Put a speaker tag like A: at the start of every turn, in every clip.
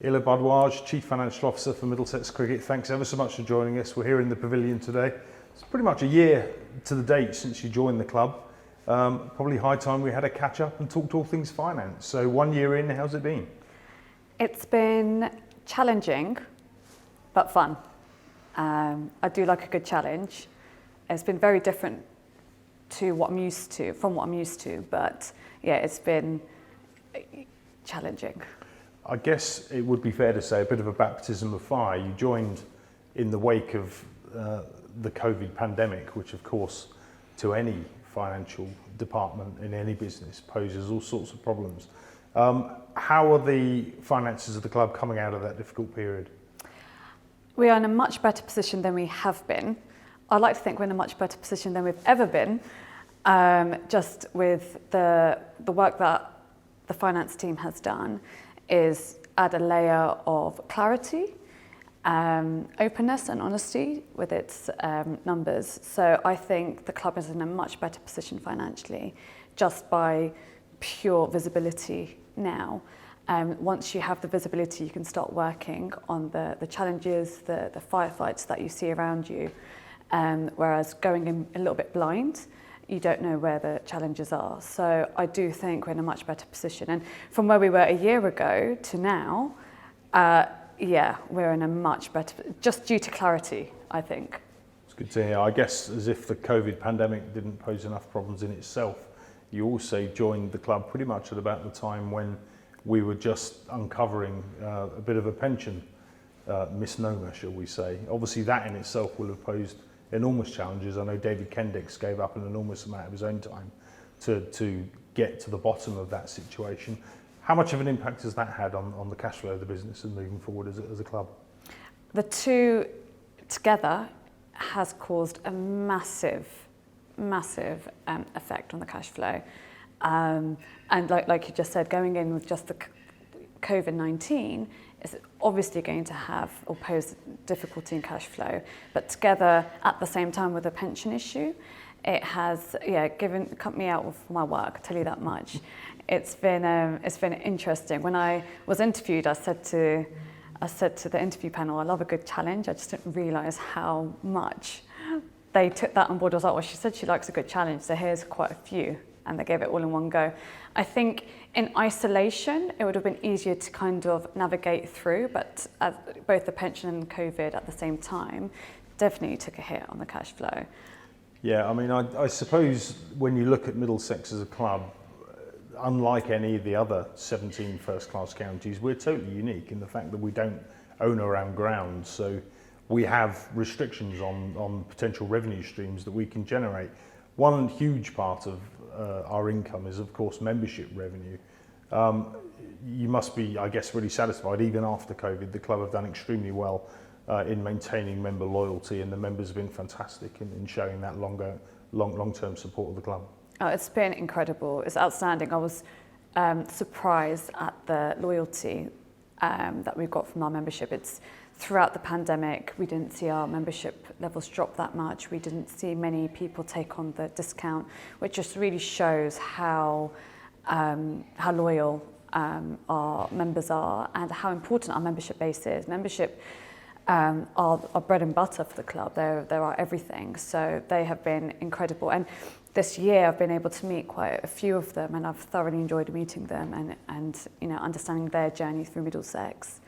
A: Bhardwaj, Chief Financial Officer for Middlesex Cricket. Thanks ever so much for joining us. We're here in the pavilion today. It's pretty much a year to the date since you joined the club. Probably high time we had a catch up and talked all things finance. So 1 year in, how's it been?
B: It's been challenging, but fun. I do like a good challenge. It's been very different to what I'm used to, but yeah, it's been challenging.
A: I guess it would be fair to say a bit of a baptism of fire. You joined in the wake of the COVID pandemic, which of course to any financial department in any business poses all sorts of problems. How are the finances of the club coming out of that difficult period?
B: We are in a much better position than we have been. I'd like to think we're in a much better position than we've ever been, just with the work that the finance team has done is add a layer of clarity, openness and honesty with its numbers. So I think the club is in a much better position financially just by pure visibility now. Once you have the visibility, you can start working on the challenges, the firefights that you see around you. Whereas going in a little bit blind, you don't know where the challenges are. So I do think we're in a much better position. And from where we were a year ago to now, we're in a much better, just due to clarity, I think.
A: It's good to hear. I guess as if the COVID pandemic didn't pose enough problems in itself, you also joined the club pretty much at about the time when we were just uncovering a bit of a pension misnomer, shall we say. Obviously that in itself will have posed enormous challenges. I know David Kendix gave up an enormous amount of his own time to get to the bottom of that situation. How much of an impact has that had on the cash flow of the business and moving forward as a club?
B: The two together has caused a massive effect on the cash flow. And like you just said, going in with just the COVID-19 is obviously going to have or pose difficulty in cash flow, but together at the same time with the pension issue, it has cut me out of my work, I'll tell you that much. It's been interesting. When I was interviewed, I said to the interview panel, I love a good challenge. I just didn't realise how much they took that on board. I was like, well, she said she likes a good challenge, so here's quite a few. And they gave it all in one go. I think in isolation, it would have been easier to kind of navigate through, but both the pension and COVID at the same time definitely took a hit on the cash flow.
A: Yeah, I mean, I suppose when you look at Middlesex as a club, unlike any of the other 17 first-class counties, we're totally unique in the fact that we don't own our own ground. So we have restrictions on potential revenue streams that we can generate. One huge part of our income is, of course, membership revenue. You must be, I guess, really satisfied. Even after COVID, the club have done extremely well in maintaining member loyalty, and the members have been fantastic in showing that long-term support of the club.
B: Oh, it's been incredible. It's outstanding. I was surprised at the loyalty that we got from our membership. It's throughout the pandemic, we didn't see our membership levels drop that much. We didn't see many people take on the discount, which just really shows how loyal our members are and how important our membership base is. Membership are bread and butter for the club. They're our everything. So they have been incredible. And this year I've been able to meet quite a few of them, and I've thoroughly enjoyed meeting them and understanding their journey through Middlesex.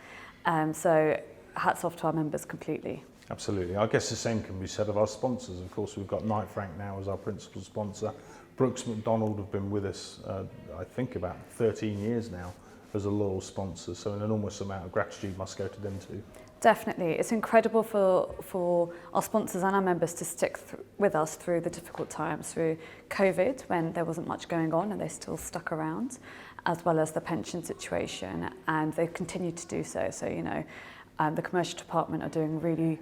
B: So hats off to our members completely.
A: Absolutely. I guess the same can be said of our sponsors. Of course, we've got Knight Frank now as our principal sponsor. Brooks McDonald have been with us, I think, about 13 years now as a loyal sponsor. So an enormous amount of gratitude must go to them too.
B: Definitely. It's incredible for our sponsors and our members to stick with us through the difficult times, through COVID when there wasn't much going on and they still stuck around, as well as the pension situation, and they've continued to do so. So, the commercial department are doing really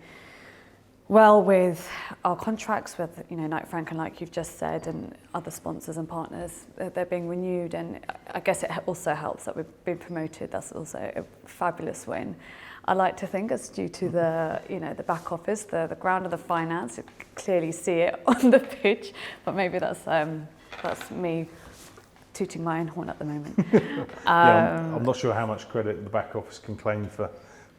B: well with our contracts with, Knight Frank, and like you've just said, and other sponsors and partners. They're being renewed, and I guess it also helps that we've been promoted. That's also a fabulous win. I like to think it's due to the back office, the ground of the finance. You can clearly see it on the pitch, but maybe that's me tooting my own horn at the moment.
A: I'm not sure how much credit the back office can claim for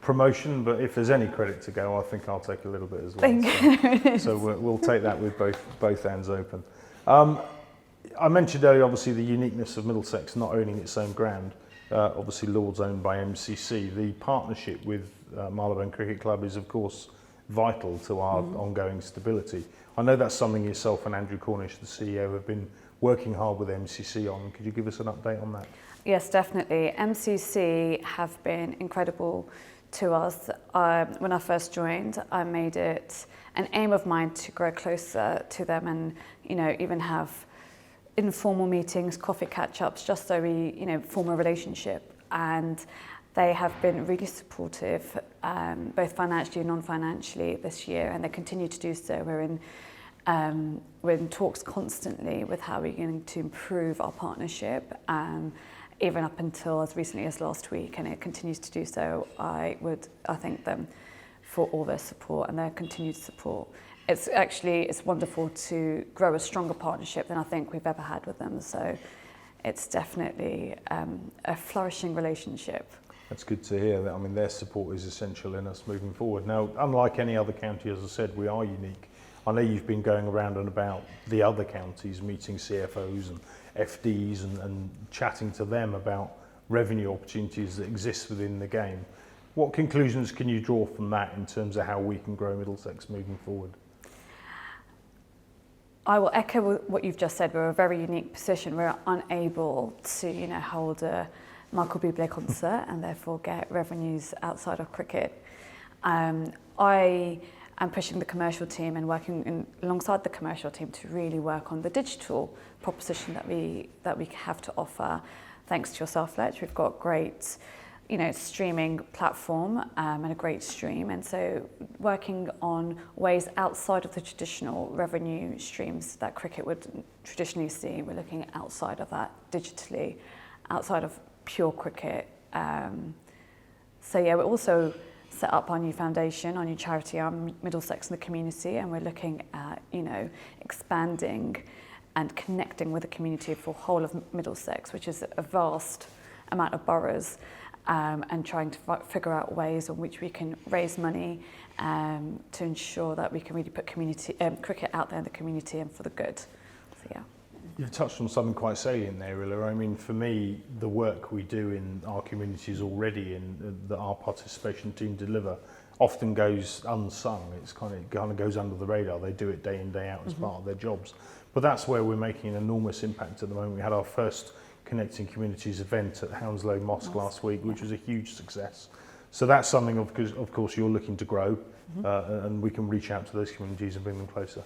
A: promotion, but if there's any credit to go, I think I'll take a little bit as well. So we'll take that with both hands open. I mentioned earlier, obviously, the uniqueness of Middlesex not owning its own ground. Obviously, Lord's owned by MCC. The partnership with Marylebone Cricket Club is, of course, vital to our ongoing stability. I know that's something yourself and Andrew Cornish, the CEO, have been working hard with MCC on. Could you give us an update on that?
B: Yes, definitely. MCC have been incredible to us. When I first joined, I made it an aim of mine to grow closer to them and, even have informal meetings, coffee catch-ups, just so we, form a relationship. And they have been really supportive, both financially and non-financially this year, and they continue to do so. We're in talks constantly with how we're going to improve our partnership, even up until as recently as last week, and it continues to do so. I thank them for all their support and their continued support. It's wonderful to grow a stronger partnership than I think we've ever had with them. So it's definitely a flourishing relationship.
A: That's good to hear. I mean, their support is essential in us moving forward. Now, unlike any other county, as I said, we are unique. I know you've been going around and about the other counties, meeting CFOs and FDs and chatting to them about revenue opportunities that exist within the game. What conclusions can you draw from that in terms of how we can grow Middlesex moving forward?
B: I will echo what you've just said. We're a very unique position. We're unable to, hold a Michael Bublé concert and therefore get revenues outside of cricket. I am pushing the commercial team and working alongside the commercial team to really work on the digital proposition that we have to offer. Thanks to yourself, Fletch, we've got great, streaming platform and a great stream. And so working on ways outside of the traditional revenue streams that cricket would traditionally see, we're looking outside of that digitally, outside of pure cricket. We're also set up our new foundation, our new charity arm, Middlesex in the community, and we're looking at, expanding and connecting with the community for whole of Middlesex, which is a vast amount of boroughs, and trying to figure out ways in which we can raise money to ensure that we can really put cricket out there in the community and for the good. So, yeah.
A: You've touched on something quite salient there, Illa. I mean, for me, the work we do in our communities already and that our participation team deliver often goes unsung. It's kind of goes under the radar. They do it day in, day out as part of their jobs. But that's where we're making an enormous impact at the moment. We had our first Connecting Communities event at Hounslow Mosque last week, which was a huge success. So that's something, of course, you're looking to grow, and we can reach out to those communities and bring them closer.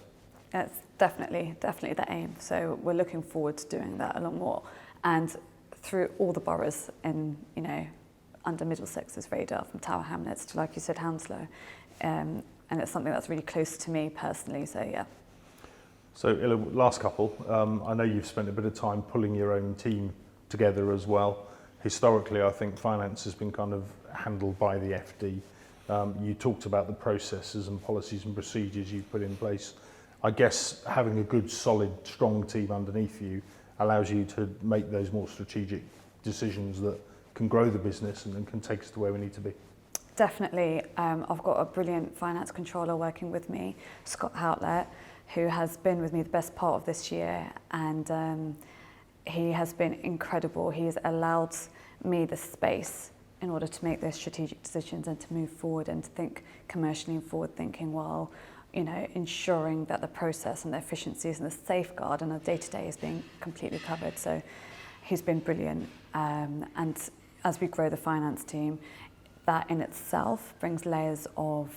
B: It's definitely the aim. So we're looking forward to doing that a lot more, and through all the boroughs in, under Middlesex's radar, from Tower Hamlets to, like you said, Hounslow, and it's something that's really close to me personally. So yeah.
A: So Illa, last couple. I know you've spent a bit of time pulling your own team together as well. Historically, I think finance has been kind of handled by the FD. You talked about the processes and policies and procedures you've put in place. I guess having a good, solid, strong team underneath you allows you to make those more strategic decisions that can grow the business and can take us to where we need to be.
B: Definitely. I've got a brilliant finance controller working with me, Scott Houtlett, who has been with me the best part of this year, and he has been incredible. He has allowed me the space in order to make those strategic decisions and to move forward and to think commercially and forward thinking while ensuring that the process and the efficiencies and the safeguard and the day-to-day is being completely covered. So he's been brilliant. And as we grow the finance team, that in itself brings layers of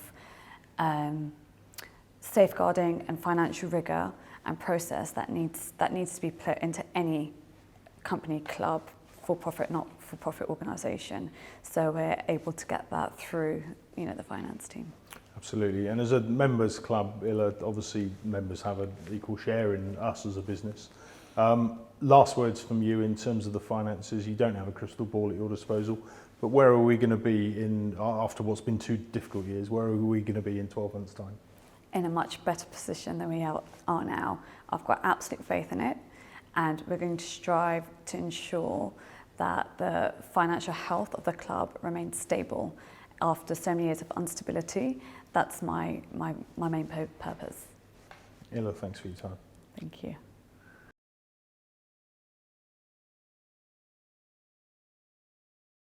B: safeguarding and financial rigour and process that needs to be put into any company, club, for-profit, not-for-profit organisation. So we're able to get that through, the finance team.
A: Absolutely. And as a members club, Illa, obviously members have an equal share in us as a business. Last words from you in terms of the finances. You don't have a crystal ball at your disposal, but where are we going to be after what's been 2 difficult years? Where are we going to be in 12 months' time? In
B: a much better position than we are now. I've got absolute faith in it, and we're going to strive to ensure that the financial health of the club remains stable after so many years of instability. That's my main purpose.
A: Ella, thanks for your time.
B: Thank you.